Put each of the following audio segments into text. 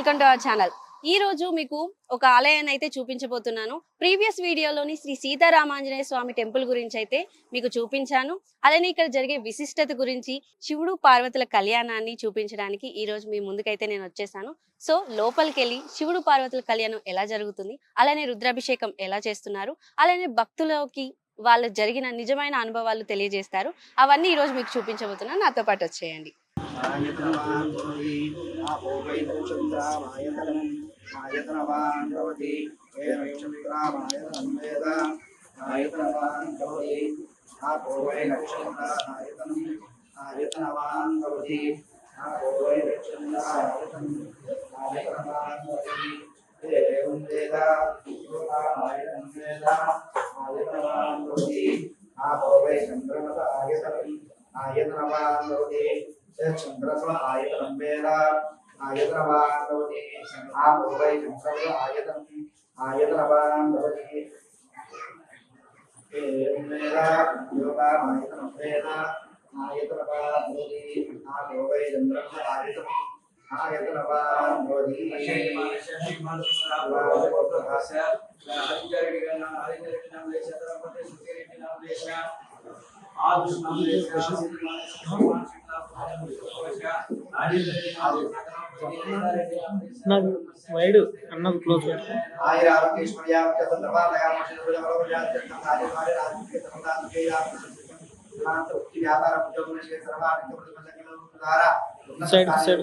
Welcome to our channel. ఈ రోజు మీకు ఒక ఆలయాన్ని అయితే చూపించబోతున్నాను. ప్రీవియస్ వీడియోలోని శ్రీ సీతారామాంజనేయ స్వామి టెంపుల్ గురించి అయితే మీకు చూపించాను. అలానే ఇక్కడ జరిగే విశిష్టత గురించి, శివుడు పార్వతుల కళ్యాణాన్ని చూపించడానికి ఈ రోజు మీ ముందుకైతే నేను వచ్చేసాను. సో లోపలికెళ్ళి శివుడు పార్వతుల కళ్యాణం ఎలా జరుగుతుంది, అలానే రుద్రాభిషేకం ఎలా చేస్తున్నారు, అలానే భక్తులకి వాళ్ళు జరిగిన నిజమైన అనుభవాలు తెలియజేస్తారు. అవన్నీ ఈ రోజు మీకు చూపించబోతున్నాను. నాతో పాటు వచ్చేయండి. आयतनवान् भवति नक्षत्रामायतनं वेद आयतनवान् भवति आपो वै नक्षत्रायतनम् आयतनवान् भवति आपो वै नक्षत्रायतनम् आयतनवान् भवति एवं वेद आयतनं वेद आयतनवान् भवति आपो वै चन्द्रमस आयतनम् आयतनवान् भवति चन्द्रस आयतनं वेद आयतनवान् भवति आपो वै चन्द्रमस आयतनम् आयतनवान् भवति एवं वेद योगामायतनं वेद आयतनवान् भवति आपो वै चन्द्रमस आयतनम् आयतनवान् भवति నాకు వైడ్ అన్నది క్లోజ్ సైడ్ సైడ్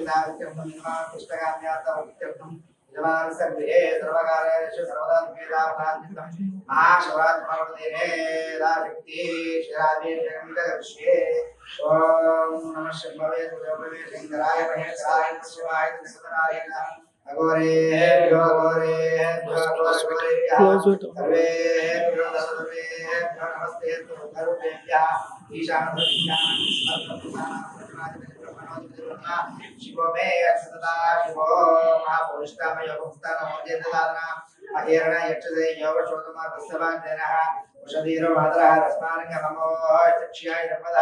सर्वे सर्वकार्येषु सर्वदा वेदावधान्वितं महाशिवरात्रि पर्वदिने राशक्ति शिरादि जगन्मगर्ष्ये ओम नमः शिवाय देववे शंकराय महेशाय शिवाय सदाय अघोरे योगोरे सर्वे सर्वे नमस्ते सर्वेभ्यः ईशानः शिवो मे अक्षतता शिवो महापुरुषकामय भक्तानामोद्यदाना अहेरण यक्षते योगशोतमा दस्सवाञ्जनः उषधीरो मातरः रस्मानङ्ग नमो चक्ष्याय नमः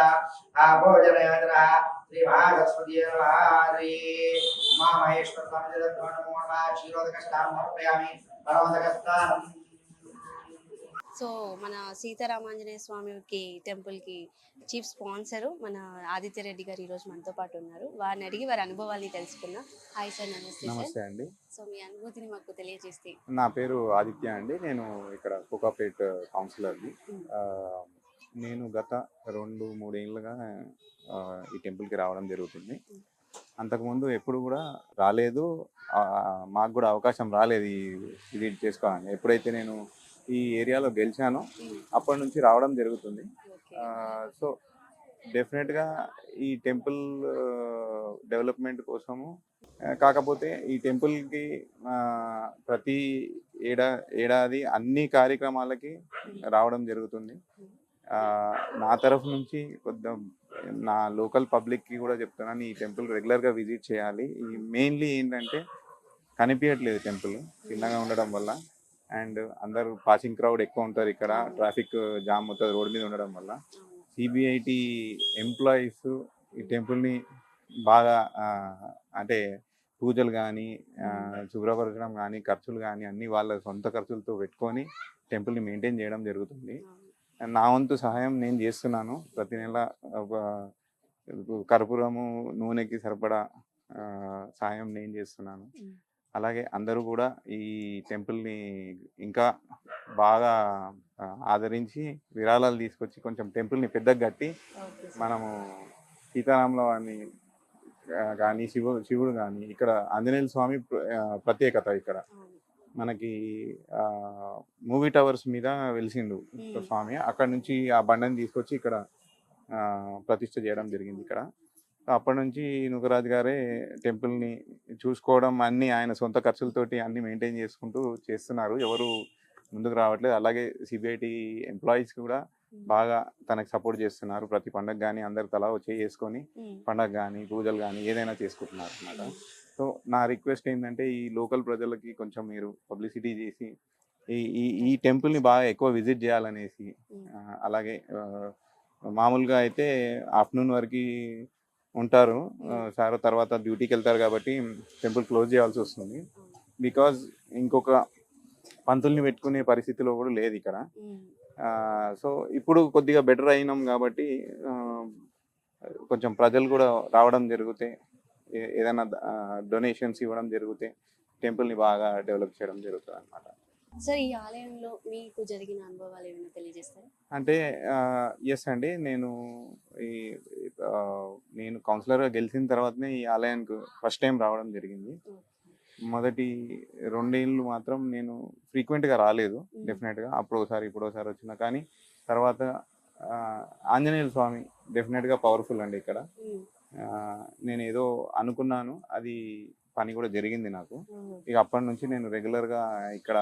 आभोजनयाजनः श्री महागणपतिये नमः श्री महामहेश्वर स्वामिदेवो नमो नमः क्षीरोदकस्नानं समर्पयामि परमोदकस्नानं సో మన సీతారామాంజనేయ స్వామికి టెంపుల్కి చీఫ్ స్పాన్సరు మన ఆదిత్య రెడ్డి గారు ఈరోజు మనతో పాటు ఉన్నారు. వారిని అడిగి వారి అనుభవాన్ని తెలుసుకున్నాం. హాయ్ సార్, నమస్తే. నమస్తే అండి. సో మీ అనుభూతిని మాకు తెలియజేస్తే. నా పేరు ఆదిత్య అండి. నేను ఇక్కడ కోకాపేట్ కౌన్సిలర్ని. నేను గత 2-3 ఏళ్ళుగా ఈ టెంపుల్కి రావడం జరుగుతుంది. అంతకుముందు ఎప్పుడు కూడా రాలేదు, మాకు కూడా అవకాశం రాలేదు ఈ విజిట్ చేసుకోవాలని. ఎప్పుడైతే నేను ఈ ఏరియాలో గెలిచానో అప్పటి నుంచి రావడం జరుగుతుంది. సో డెఫినెట్గా ఈ టెంపుల్ డెవలప్మెంట్ కోసము, కాకపోతే ఈ టెంపుల్కి ప్రతి ఏడాది అన్ని కార్యక్రమాలకి రావడం జరుగుతుంది. నా తరఫు నుంచి కొద్దిగా నా లోకల్ పబ్లిక్కి కూడా చెప్తున్నాను, ఈ టెంపుల్ రెగ్యులర్గా విజిట్ చేయాలి. ఈ మెయిన్లీ ఏంటంటే కనిపించట్లేదు టెంపుల్ చిన్నగా ఉండడం వల్ల, అండ్ అందరు పాసింగ్ క్రౌడ్ ఎక్కువ ఉంటారు. ఇక్కడ ట్రాఫిక్ జామ్ అవుతుంది రోడ్ మీద ఉండడం వల్ల. సిబిఐటి ఎంప్లాయీస్ ఈ టెంపుల్ని బాగా అంటే పూజలు కానీ శుభ్రపరచడం కానీ ఖర్చులు కానీ అన్నీ వాళ్ళ సొంత ఖర్చులతో పెట్టుకొని టెంపుల్ని మెయింటైన్ చేయడం జరుగుతుంది. నా వంతు సహాయం నేను చేస్తున్నాను. ప్రతి నెల కర్పూరము నూనెకి సరిపడా సహాయం నేను చేస్తున్నాను. అలాగే అందరూ కూడా ఈ టెంపుల్ని ఇంకా బాగా ఆదరించి విరాళాలు తీసుకొచ్చి కొంచెం టెంపుల్ని పెద్దగా కట్టి మనము సీతారాముల వారిని కానీ శివుడు కానీ ఇక్కడ ఆంజనేయ స్వామి ప్రత్యేకత. ఇక్కడ మనకి మూవీ టవర్స్ మీద వెలిసిండు స్వామి. అక్కడ నుంచి ఆ బండని తీసుకొచ్చి ఇక్కడ ప్రతిష్ఠ చేయడం జరిగింది ఇక్కడ. అప్పటి నుంచి నుగరాజు గారే టెంపుల్ని చూసుకోవడం, అన్నీ ఆయన సొంత ఖర్చులతోటి అన్ని మెయింటైన్ చేసుకుంటూ చేస్తున్నారు. ఎవరు ముందుకు రావట్లేదు. అలాగే సిబిఐటి ఎంప్లాయీస్ కూడా బాగా తనకు సపోర్ట్ చేస్తున్నారు. ప్రతి పండగ కానీ అందరు తలా చేసుకొని పండగ కానీ పూజలు కానీ ఏదైనా చేసుకుంటున్నారు అన్నమాట. సో నా రిక్వెస్ట్ ఏంటంటే ఈ లోకల్ ప్రజలకి కొంచెం మీరు పబ్లిసిటీ చేసి ఈ టెంపుల్ని బాగా ఎక్కువ విజిట్ చేయాలనేసి. అలాగే మామూలుగా అయితే ఆఫ్టర్నూన్ వరకు ఉంటారు. సార్ తర్వాత డ్యూటీకి వెళ్తారు కాబట్టి టెంపుల్ క్లోజ్ చేయాల్సి వస్తుంది. బికాజ్ ఇంకొక పంతుల్ని పెట్టుకునే పరిస్థితిలో కూడా లేదు ఇక్కడ. సో ఇప్పుడు కొద్దిగా బెటర్ అయినాం కాబట్టి కొంచెం ప్రజలు కూడా రావడం జరిగితే, ఏదైనా డొనేషన్స్ ఇవ్వడం జరిగితే టెంపుల్ని బాగా డెవలప్ చేయడం జరుగుతుంది అనమాట. సార్ ఈ ఆలయంలో మీకు జరిగిన అనుభవాలు ఏమైనా తెలియజేస్తారా? అంటే ఎస్ అండి, నేను ఈ నేను కౌన్సిలర్గా గెలిచిన తర్వాతనే ఈ ఆలయానికి ఫస్ట్ టైం రావడం జరిగింది. మొదటి 2 ఏళ్ళు మాత్రం నేను ఫ్రీక్వెంట్గా రాలేదు. డెఫినెట్గా అప్పుడు ఒకసారి ఇప్పుడు ఒకసారి వచ్చిన, కానీ తర్వాత ఆంజనేయుల స్వామి డెఫినెట్గా పవర్ఫుల్ అండి ఇక్కడ. నేను ఏదో అనుకున్నాను, అది పని కూడా జరిగింది నాకు. ఇక అప్పటి నుంచి నేను రెగ్యులర్గా ఇక్కడ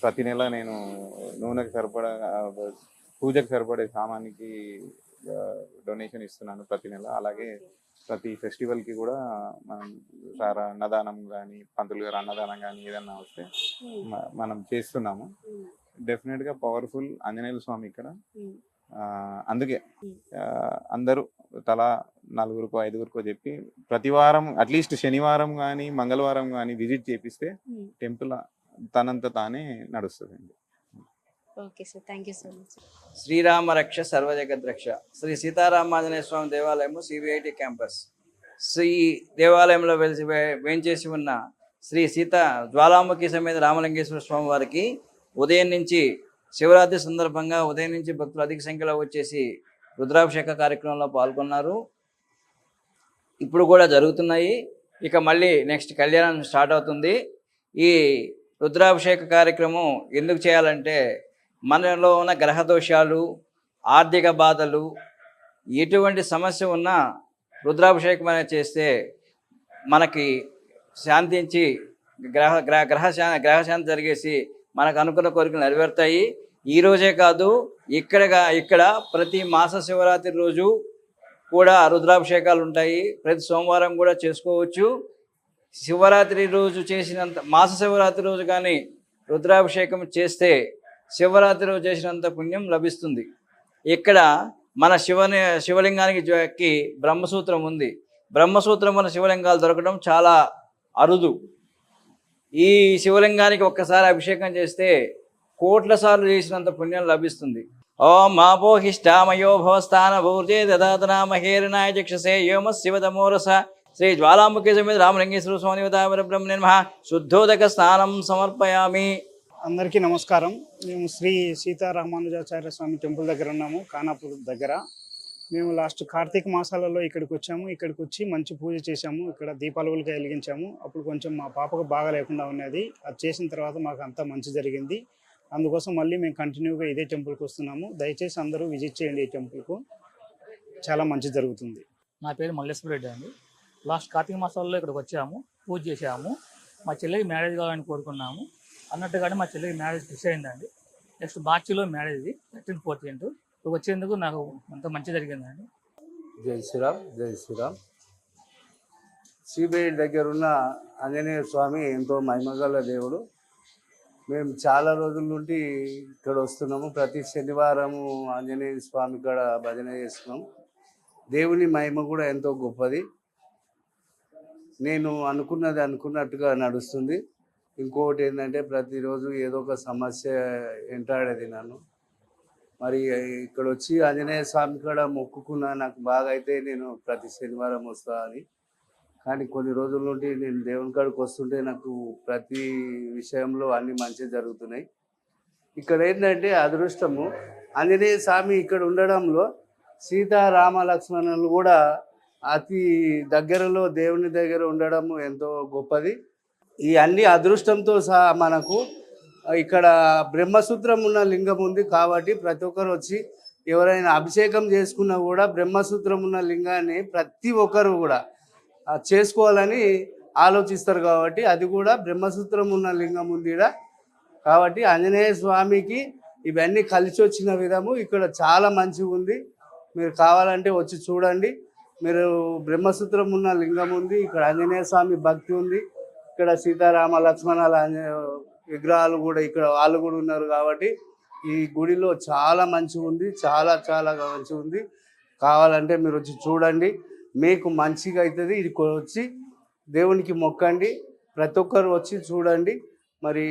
ప్రతి నెల నేను నూనెకి సరిపడా పూజకు సరిపడే సామాన్కి డొనేషన్ ఇస్తున్నాను ప్రతి నెల. అలాగే ప్రతి ఫెస్టివల్కి కూడా మనం సార్ అన్నదానం కానీ, పంతులు గారు అన్నదానం కానీ ఏదన్నా వస్తే మనం చేస్తున్నాము. డెఫినెట్గా పవర్ఫుల్ ఆంజనేయుల స్వామి ఇక్కడ. అందుకే అందరూ తలా 4గురికో 5గురికో చెప్పి ప్రతి వారం అట్లీస్ట్ శనివారం కానీ మంగళవారం కానీ విజిట్ చేపిస్తే టెంపుల్ తనంత తానే నడుస్తుందండి. Okay sir, thank you so much. శ్రీరామ రక్ష సర్వజగద్రక్ష శ్రీ సీతారామాంజనేయ స్వామి దేవాలయము సిబిఐటి క్యాంపస్. శ్రీ దేవాలయంలో వేంచేసి ఉన్న శ్రీ సీతా జ్వాలాముఖి సమేత రామలింగేశ్వర స్వామి వారికి ఉదయం నుంచి శివరాత్రి సందర్భంగా ఉదయం నుంచి భక్తులు అధిక సంఖ్యలో వచ్చేసి రుద్రాభిషేక కార్యక్రమంలో పాల్గొన్నారు. ఇప్పుడు కూడా జరుగుతున్నాయి. ఇక మళ్ళీ నెక్స్ట్ కళ్యాణం స్టార్ట్ అవుతుంది. ఈ రుద్రాభిషేక కార్యక్రమం ఎందుకు చేయాలంటే, మనలో ఉన్న గ్రహ దోషాలు, ఆర్థిక బాధలు, ఎటువంటి సమస్య ఉన్నా రుద్రాభిషేకం అనేది చేస్తే మనకి శాంతించి గ్రహశాంతి జరిగేసి మనకు అనుకున్న కోరికలు నెరవేరుతాయి. ఈ రోజే కాదు, ఇక్కడ ప్రతి మాస శివరాత్రి రోజు కూడా రుద్రాభిషేకాలు ఉంటాయి. ప్రతి సోమవారం కూడా చేసుకోవచ్చు. శివరాత్రి రోజు చేసినంత, మాస శివరాత్రి రోజు కానీ రుద్రాభిషేకం చేస్తే శివరాత్రి రోజు చేసినంత పుణ్యం లభిస్తుంది. ఇక్కడ మన శివలింగానికి బ్రహ్మసూత్రం ఉంది. బ్రహ్మసూత్రం మన శివలింగాలు దొరకడం చాలా అరుదు. ఈ శివలింగానికి ఒక్కసారి అభిషేకం చేస్తే కోట్ల సార్లు చేసినంత పుణ్యం లభిస్తుంది. ఓం మాపోహిష్టామయో భవస్థాన భూర్జే దదాతనా మహేరణాయ చక్షసే యోమ శివతమోరస శ్రీ జ్వాలాముఖి సమేత రామలింగేశ్వర స్వామి బ్రహ్మణే నమః శుద్ధోదక స్నానం సమర్పయామి. అందరికీ నమస్కారం. మేము శ్రీ సీతారామానుజాచార్య స్వామి టెంపుల్ దగ్గర ఉన్నాము, ఖానాపూర్ దగ్గర. మేము లాస్ట్ కార్తీక మాసాలలో ఇక్కడికి వచ్చాము. ఇక్కడికి వచ్చి మంచి పూజ చేశాము. ఇక్కడ దీపావళికి వెలిగించాము. అప్పుడు కొంచెం మా పాపకు బాగా లేకుండా ఉన్నది. అది చేసిన తర్వాత మాకు అంతా మంచి జరిగింది. అందుకోసం మళ్ళీ మేము కంటిన్యూగా ఇదే టెంపుల్కి వస్తున్నాము. దయచేసి అందరూ విజిట్ చేయండి. ఈ టెంపుల్కు చాలా మంచి జరుగుతుంది. నా పేరు మల్లేశ్వర రెడ్డి అండి. లాస్ట్ కార్తీక మాసాల్లో ఇక్కడికి వచ్చాము, పూజ చేసాము. మా చెల్లికి మ్యారేజ్ కావాలని కోరుకున్నాము. అన్నట్టుగానే మా చెల్లికి మ్యారేజ్ ఫిక్స్ అయిందండి. నెక్స్ట్ మార్చిలో మ్యారేజ్, 13th 14th. ఇప్పుడు వచ్చేందుకు నాకు అంత మంచి జరిగిందండి. జై శ్రీరామ్, జై శ్రీరామ్. సిబిఐ దగ్గర ఉన్న ఆంజనేయ స్వామి ఎంతో మహిమగల దేవుడు. మేము చాలా రోజుల నుండి ఇక్కడ వస్తున్నాము. ప్రతి శనివారము ఆంజనేయ స్వామి ఇక్కడ భజన చేస్తున్నాం. దేవుని మహిమ కూడా ఎంతో గొప్పది. నేను అనుకున్నది అనుకున్నట్టుగా నడుస్తుంది. ఇంకొకటి ఏంటంటే, ప్రతిరోజు ఏదో ఒక సమస్య వెంటాడేది నన్ను. మరి ఇక్కడ వచ్చి ఆంజనేయ స్వామి కూడా మొక్కుకున్నా, నాకు బాగా అయితే నేను ప్రతి శనివారం వస్తా అని. కానీ కొన్ని రోజుల నుండి నేను దేవుని కాడికి వస్తుంటే నాకు ప్రతి విషయంలో అన్ని మంచి జరుగుతున్నాయి. ఇక్కడ ఏంటంటే అదృష్టము, ఆంజనేయ స్వామి ఇక్కడ ఉండడంలో సీతారామ లక్ష్మణులు కూడా అతి దగ్గరలో దేవుని దగ్గర ఉండడము ఎంతో గొప్పది. ఈ అన్ని అదృష్టంతో సహా మనకు ఇక్కడ బ్రహ్మసూత్రం ఉన్న లింగం ఉంది కాబట్టి ప్రతి ఒక్కరు వచ్చి ఎవరైనా అభిషేకం చేసుకున్నా కూడా బ్రహ్మసూత్రం ఉన్న లింగాన్ని ప్రతి ఒక్కరు కూడా చేసుకోవాలని ఆలోచిస్తారు. కాబట్టి అది కూడా బ్రహ్మసూత్రం ఉన్న లింగం ఉంది ఇక్కడ. కాబట్టి ఆంజనేయ స్వామికి ఇవన్నీ కలిసి వచ్చిన విధము ఇక్కడ చాలా మంచిగా ఉంది. మీరు కావాలంటే వచ్చి చూడండి. మీరు బ్రహ్మసూత్రం ఉన్న లింగం ఉంది, ఇక్కడ ఆంజనేయ స్వామి భక్తి ఉంది, ఇక్కడ సీతారామ లక్ష్మణాల విగ్రహాలు కూడా ఇక్కడ వాళ్ళు కూడా ఉన్నారు. కాబట్టి ఈ గుడిలో చాలా మంచిగా ఉంది, చాలా చాలా మంచిగా ఉంది. కావాలంటే మీరు వచ్చి చూడండి. మీకు మంచిగా అవుతుంది. ఇది వచ్చి దేవునికి మొక్కండి, ప్రతి ఒక్కరు వచ్చి చూడండి. మరి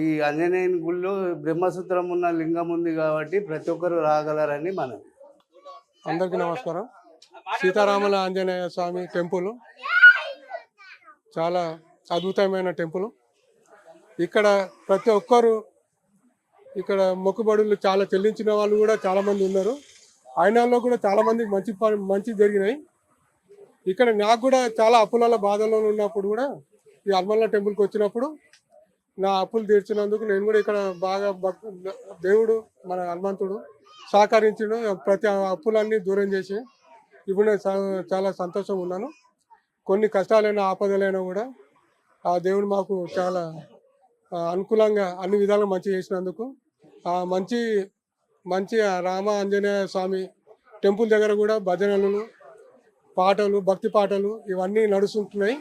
ఈ ఆంజనేయుని గుళ్ళో బ్రహ్మసూత్రం ఉన్న లింగం ఉంది కాబట్టి ప్రతి ఒక్కరు రాగలరని మనం. అందరికీ నమస్కారం. సీతారాముల ఆంజనేయ స్వామి టెంపుల్ చాలా అద్భుతమైన టెంపుల్. ఇక్కడ ప్రతి ఒక్కరు ఇక్కడ మొక్కుబడులు చాలా చెల్లించిన వాళ్ళు కూడా చాలామంది ఉన్నారు. ఆయనలో కూడా చాలామందికి మంచి జరిగినాయి. ఇక్కడ నాకు కూడా చాలా అప్పుల బాధలో ఉన్నప్పుడు కూడా ఈ హనుమల్ల టెంపుల్కి వచ్చినప్పుడు నా అప్పులు తీర్చినందుకు నేను కూడా ఇక్కడ బాగా దేవుడు మన హనుమంతుడు సహకరించడం ప్రతి అప్పులన్నీ దూరం చేసి ఇప్పుడు నేను చాలా సంతోషంగా ఉన్నాను. కొన్ని కష్టాలైన ఆపదలైనా కూడా ఆ దేవుడు మాకు చాలా అనుకూలంగా అన్ని విధాలుగా మంచి చేసినందుకు మంచి రామ ఆంజనేయ స్వామి టెంపుల్ దగ్గర కూడా భజనలు, పాటలు, భక్తి పాటలు ఇవన్నీ నడుస్తుంటున్నాయి.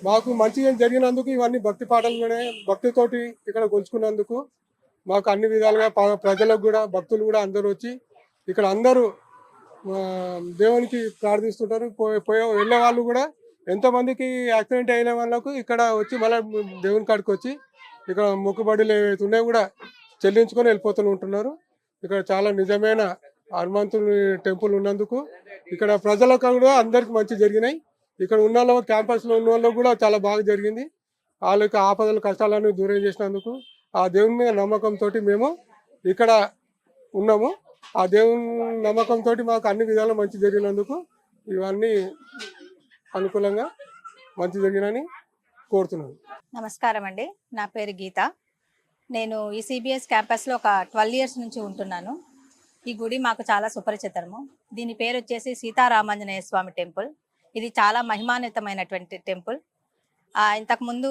మాకు మంచిగా జరిగినందుకు ఇవన్నీ భక్తి పాటలుగానే భక్తితోటి ఇక్కడ కొలుచుకున్నందుకు మాకు అన్ని విధాలుగా ప్రజలకు కూడా భక్తులు కూడా అందరూ వచ్చి ఇక్కడ అందరూ దేవునికి ప్రార్థిస్తుంటారు. వెళ్ళే వాళ్ళు కూడా ఎంతోమందికి యాక్సిడెంట్ అయిన వాళ్ళకు ఇక్కడ వచ్చి మళ్ళీ దేవుని కాడికి వచ్చి ఇక్కడ మొక్కుబడులు ఏవైతే ఉన్నాయో కూడా చెల్లించుకొని వెళ్ళిపోతూ ఉంటున్నారు. ఇక్కడ చాలా నిజమైన హనుమంతుని టెంపుల్ ఉన్నందుకు ఇక్కడ ప్రజలకు కూడా అందరికి మంచి జరిగినాయి. ఇక్కడ ఉన్న వాళ్ళు క్యాంపస్లో ఉన్న వాళ్ళకు కూడా చాలా బాగా జరిగింది. వాళ్ళకి ఆపదలు కష్టాలను దూరం చేసినందుకు ఆ దేవుని మీద నమ్మకంతో మేము ఇక్కడ ఉన్నాము. ఆ దేవుని నమ్మకంతో మాకు అన్ని విధాలు మంచి జరిగినందుకు ఇవన్నీ అనుకూలంగా మంచి జరిగినని కోరుతున్నాను. నమస్కారం అండి, నా పేరు గీత. నేను ఈ సిబిఎస్ క్యాంపస్లో ఒక 12 ఇయర్స్ నుంచి ఉంటున్నాను. ఈ గుడి మాకు చాలా సుపరిచితము. దీని పేరు వచ్చేసి సీతారామాంజనేయ స్వామి టెంపుల్. ఇది చాలా మహిమాన్వితమైనటువంటి టెంపుల్. ఇంతకుముందు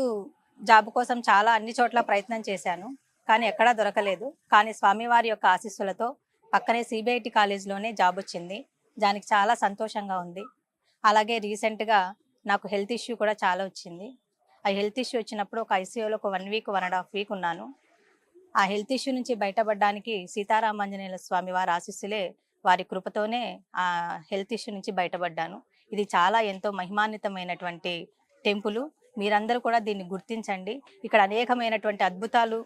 జాబ్ కోసం చాలా అన్ని చోట్ల ప్రయత్నం చేశాను, కానీ ఎక్కడా దొరకలేదు. కానీ స్వామివారి యొక్క ఆశీస్సులతో పక్కనే సిబిఐటి కాలేజ్లోనే జాబ్ వచ్చింది. దానికి చాలా సంతోషంగా ఉంది. అలాగే రీసెంట్గా నాకు హెల్త్ ఇష్యూ కూడా చాలా వచ్చింది. ఆ హెల్త్ ఇష్యూ వచ్చినప్పుడు ఒక ఐసీయూలో ఒక 1 వీక్ 1.5 వీక్ ఉన్నాను. ఆ హెల్త్ ఇష్యూ నుంచి బయటపడడానికి సీతారామాంజనేయుల స్వామి వారి ఆశీస్సులే, వారి కృపతోనే ఆ హెల్త్ ఇష్యూ నుంచి బయటపడ్డాను. ఇది చాలా ఎంతో మహిమాన్వితమైనటువంటి టెంపుల్. మీరందరూ కూడా దీన్ని గుర్తించండి. ఇక్కడ అనేకమైనటువంటి అద్భుతాలు,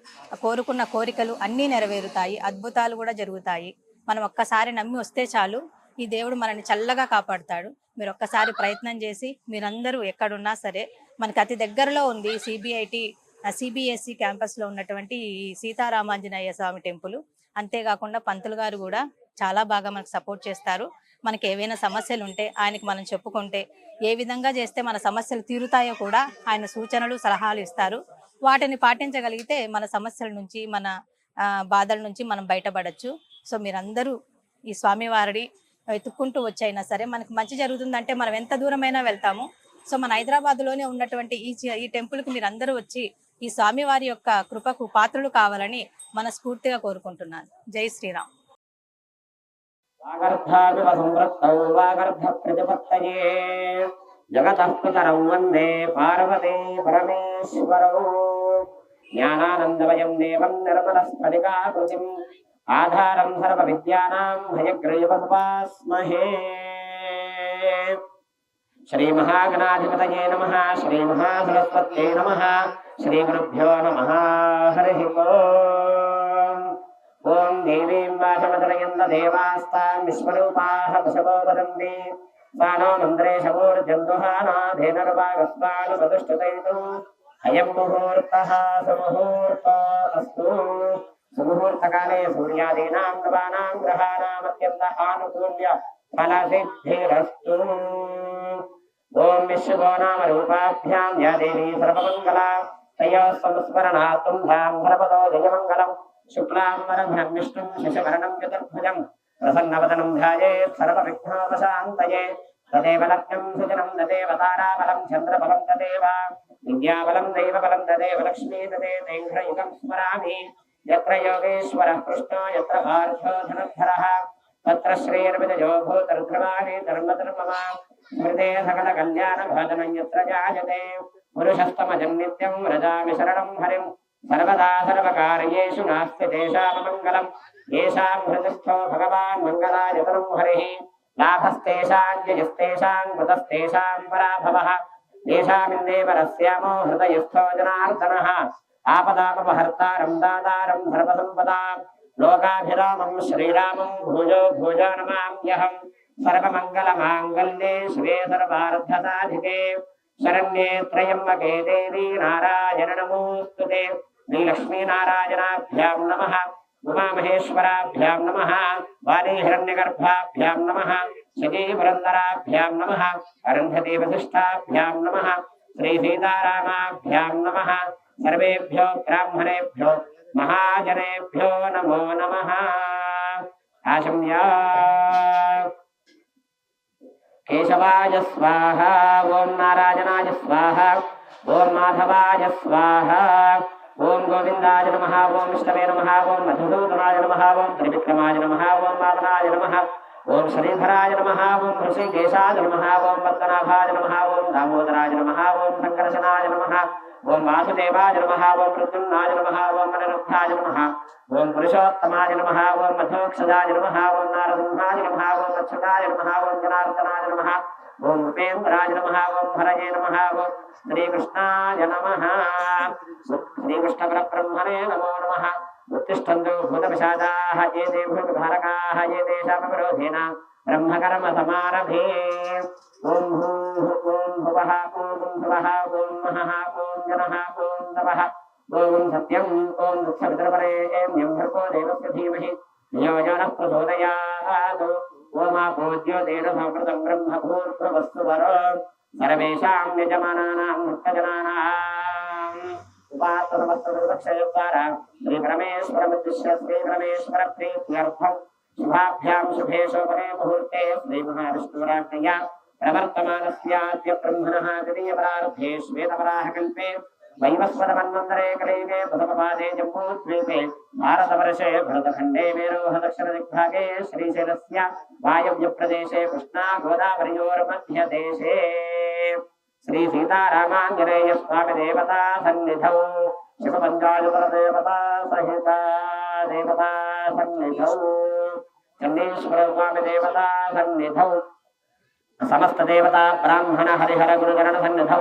కోరుకున్న కోరికలు అన్నీ నెరవేరుతాయి, అద్భుతాలు కూడా జరుగుతాయి. మనం ఒక్కసారి నమ్మి వస్తే చాలు, ఈ దేవుడు మనల్ని చల్లగా కాపాడుతాడు. మీరు ఒక్కసారి ప్రయత్నం చేసి మీరందరూ ఎక్కడున్నా సరే, మనకి అతి దగ్గరలో ఉంది సిబిఎస్ఈ క్యాంపస్లో ఉన్నటువంటి ఈ సీతారామాంజనేయ స్వామి టెంపుల్. అంతేకాకుండా పంతులు గారు కూడా చాలా బాగా మనకు సపోర్ట్ చేస్తారు. మనకి ఏవైనా సమస్యలు ఉంటే ఆయనకి మనం చెప్పుకుంటే ఏ విధంగా చేస్తే మన సమస్యలు తీరుతాయో కూడా ఆయన సూచనలు సలహాలు ఇస్తారు. వాటిని పాటించగలిగితే మన సమస్యల నుంచి, మన బాధల నుంచి మనం బయటపడచ్చు. సో మీరందరూ ఈ స్వామివారిని వెతుక్కుంటూ వచ్చైనా సరే మనకు మంచి జరుగుతుందంటే మనం ఎంత దూరమైనా వెళ్తాము. సో మన హైదరాబాద్లోనే ఉన్నటువంటి ఈ టెంపుల్కి మీరందరూ వచ్చి ఈ స్వామివారి యొక్క కృపకు పాత్రలు కావాలని మనస్ఫూర్తిగా కోరుకుంటున్నాను. జై శ్రీరామ్. జగతః పితరౌ వందే పార్వతీ పరమేశ్వరౌ. జ్ఞానానందమయం దేవం నిర్మలస్ఫటికాకృతిం ఆధారం సర్వ విద్యానాం హయగ్రీవముపాస్మహే. శ్రీ మహాగణాధిపతయే నమః. శ్రీ మహాసరస్వత్యై నమః. శ్రీ గురుభ్యో నమః. హరి ఓం. ఓం దేవీం వాచమదనయంత దేవాస్తాం విశ్వరూపాః వశవో వదంతి. సానో మంత్రేశమూర్జందుహానాధేనర్వాగస్వానుపతిష్ఠితైతు. అయం ముహూర్తః సుముహూర్తోऽస్తు. సుముహూర్తకాలే సూర్యాదీనాం నవానాం గ్రహాణాం అత్యంత ఆనుకూల్య ఫలసిద్ధిరస్తు. ఓం విశ్వో నామ రూపాభ్యాం యా దేవీ సర్వమంగళా తయోః సంస్మరణాత్ తుంభాం సర్వదో జయమంగళం. శుక్లాం వరధరం విష్ణుం శశివర్ణం చతుర్భుజం ప్రసన్నవదనం ధ్యాయేత్ సర్వవిఘ్నోపశాంతయే. తదేవ లక్ష్యం సుజనం తదేవ తారాబలం చంద్రబలం తదేవ విద్యాబలం దైవబలం తదేవ లక్ష్మీ తదేవైఘ్రయుగం స్మరామి. యత్ర యోగేశ్వరః కృష్ణో యత్ర పార్థో ధనుర్ధరః తత్ర శ్రీర్విజయో భూతర్ధ్రువాణి ధర్మధర్మమా. స్మృతే సకల కళ్యాణ భాజనం యత్ర జాయతే. పురుషస్తమజం నిత్యం వ్రజామి శరణం హరిం. సర్వదా సర్వకార్యేషు నాస్తి తేషాం మంగళం. येषां हृदस्थो भगवान् मङ्गलायतनं हरिः. लाभस्तेषां जयस्तेषां कृतस्तेषां पराभवः येषामिन्देव रस्यामो हृदयस्थो जनार्दनः आपदापहर्तारं दातारं सर्वसम्पदां लोकाभिरामं श्रीरामं भुजो भुजो नमाम्यहं सर्वमङ्गलमाङ्गल्ये शिवे सर्वार्थसाधिके शरण्ये त्र्यम्बके देवी नारायण नमोऽस्तुते श्रीलक्ष्मीनारायणाभ्यां नमः उमामहेश्वराभ्यां नमः वाणीहिरण्यगर्भाभ्यां नमः सजीवरन्दराभ्यां नमः अरुन्धतीवसिष्ठाभ्यां नमः श्रीसीतारामाभ्यां नमः सर्वेभ्यो ब्राह्मणेभ्यो महाजनेभ्यो नमो नमः आशम्या केशवाय स्वाहा ओम नारायणाय स्वाहा ओम माधवाय स्वाहा ओम गोविंदाय नमः ओम विष्णवे नमः ओम मधुसूदनाय नमः ओम त्रिविक्रमाय नमः ओम वामनाय नमः ओम श्रीधराय नमः ओम ऋषिकेशाय नमः ओम पद्मनाभाय नमः ओम दामोदराय नमः ओम संकर्षणाय नमः ओम वासुदेवाय नमः ओम प्रद्युम्नाय नमः ओम अनिरुद्धाय नमः ओम पुरुषोत्तमाय नमः ओम मधोक्षजाय नमः ओम नारसिंहाय नमः ओम अच्युताय नमः ओम जनार्दनाय नमः ओम उपेन्द्राय नमः ओम हरये नमः ओम श्रीकृष्णाय नमः श्रीकृष्णपरब्रह्मणे नमो नमः उत्तिष्ठन्तु भूतपिशाचाः ये ते भूतभारकाः ये तेषामविरोधेन ब्रह्मकर्म समारभे ओम भूः ओम भुवः ओम भुवः ओम महः ओम जनः ओम तपः ओम सत्यम् ओम दुःखवितरपरेण्यं भर्गो देवस्य धीमहि धियो यो नः प्रचोदयात् ओमापूज्योतेन समृतं ब्रह्मभूर्भुवस्सु वरो सर्वेषां यजमानानां भक्तजनानाम् उपात्तसमस्तदक्षयोद्धारा श्रीपरमेश्वरमुद्दिश्य श्रीपरमेश्वरप्रीत्यर्थं शुभाभ्यां शुभे शोभने मुहूर्ते श्रीमहाविष्णुराज्ञया प्रवर्तमानस्याद्य ब्रह्मणः द्वितीयपरार्धे श्वेतवराहकल्पे वैवस्वतमन्वन्तरे कलियुगे प्रथमपादे जम्बूद्वीपे भारतवर्षे भरतखण्डे मेरोः दक्षिणदिग्भागे श्रीशैलस्य वायव्यप्रदेशे कृष्णा गोदावर्योर्मध्यदेशे श्रीसीतारामाञ्जनेयस्वामि देवता सन्निधौ शिवपञ्चायुतरदेवता सहिता देवता सन्निधौ चण्डीश्वरस्वामि देवता सन्निधौ समस्त देवता ब्राह्मण हरिहर गुरुचरण सन्निधौ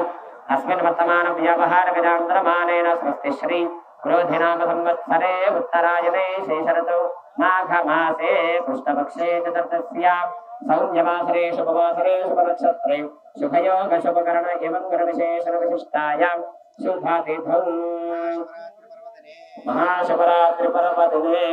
अस्मिन् वर्तमान व्यवहारविदान्तरमानेन स्वस्ति श्री क्रोधिनाम संवत्सरे उत्तरायणे शेषऋतौ माघमासे कृष्णपक्षे चतुर्थस्यां सौम्यवासरे शुभवासरे शुभनक्षत्रे शुभयोग शुभकरण एवं गुणविशेषणविशिष्टायां शुभातिथौ महाशिवरात्रिपर्वदिने